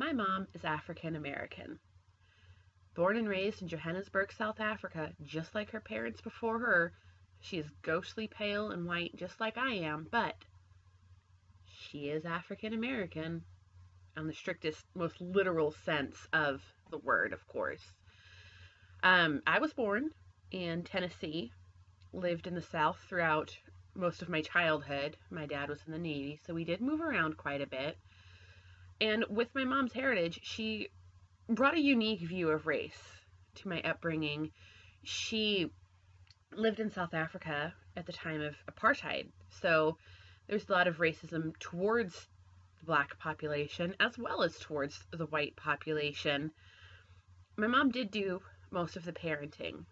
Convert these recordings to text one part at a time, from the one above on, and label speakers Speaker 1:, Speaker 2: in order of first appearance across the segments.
Speaker 1: My mom is African American. Born and raised in Johannesburg, South Africa, just like her parents before her, she is ghostly pale and white just like I am, but she is African American in the strictest, most literal sense of the word, of course. I was born in Tennessee, lived in the South throughout most of my childhood. My dad was in the Navy, so we did move around quite a bit. And with my mom's heritage, she brought a unique view of race to my upbringing. She lived in South Africa at the time of apartheid, so there's a lot of racism towards the black population as well as towards the white population. My mom did do most of the parenting,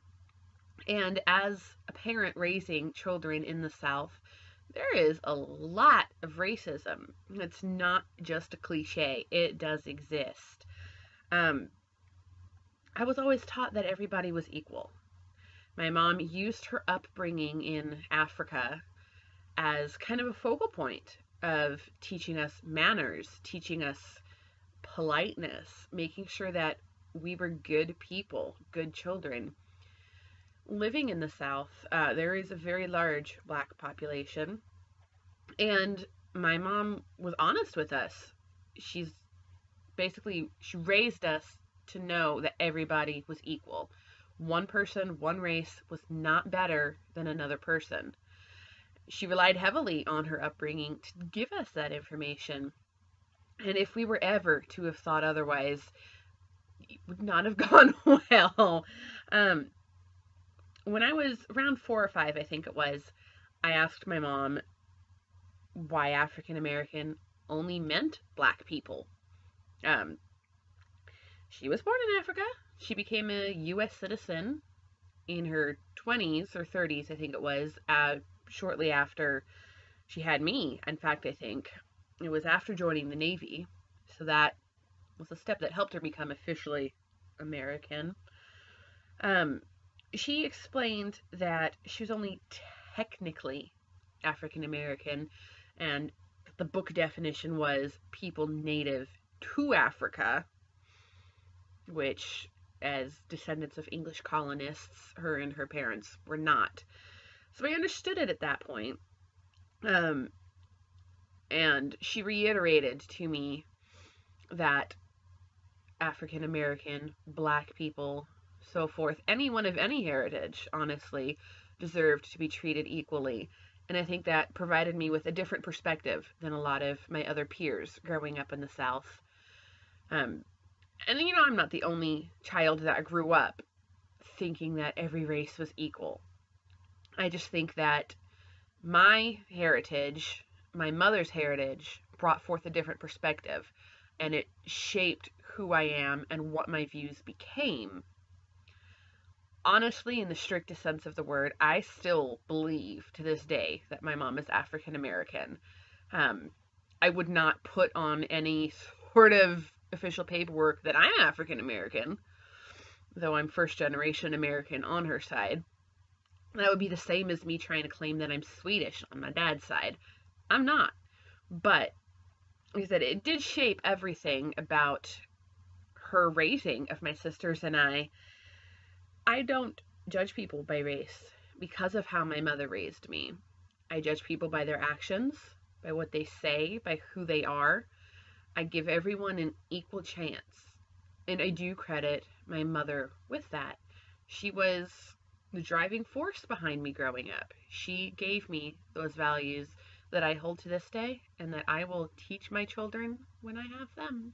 Speaker 1: and as a parent raising children in the South, there is a lot of racism. It's not just a cliche, it does exist. I was always taught that everybody was equal. My mom used her upbringing in Africa as kind of a focal point of teaching us manners, teaching us politeness, making sure that we were good people, good children. Living in the South, there is a very large black population, and my mom was honest with us. She raised us to know that everybody was equal. One person, one race was not better than another person. She relied heavily on her upbringing to give us that information. And if we were ever to have thought otherwise, it would not have gone well. When I was around 4 or 5, I think it was, I asked my mom why African American only meant black people. She was born in Africa. She became a U.S. citizen in her 20s or 30s, I think it was, shortly after she had me. In fact, I think it was after joining the Navy. So that was a step that helped her become officially American. She explained that she was only technically African American, and the book definition was people native to Africa, which, as descendants of English colonists, her and her parents were not. So I understood it at that point. And she reiterated to me that African American, black people, so forth, anyone of any heritage, honestly, deserved to be treated equally. And I think that provided me with a different perspective than a lot of my other peers growing up in the South. And I'm not the only child that grew up thinking that every race was equal. I just think that my heritage, my mother's heritage, brought forth a different perspective, and it shaped who I am and what my views became. Honestly, in the strictest sense of the word, I still believe to this day that my mom is African American. I would not put on any sort of official paperwork that I'm African American, though I'm first generation American on her side. That would be the same as me trying to claim that I'm Swedish on my dad's side. I'm not. But, like I said, it did shape everything about her raising of my sisters and I. I don't judge people by race because of how my mother raised me. I judge people by their actions, by what they say, by who they are. I give everyone an equal chance. And I do credit my mother with that. She was the driving force behind me growing up. She gave me those values that I hold to this day and that I will teach my children when I have them.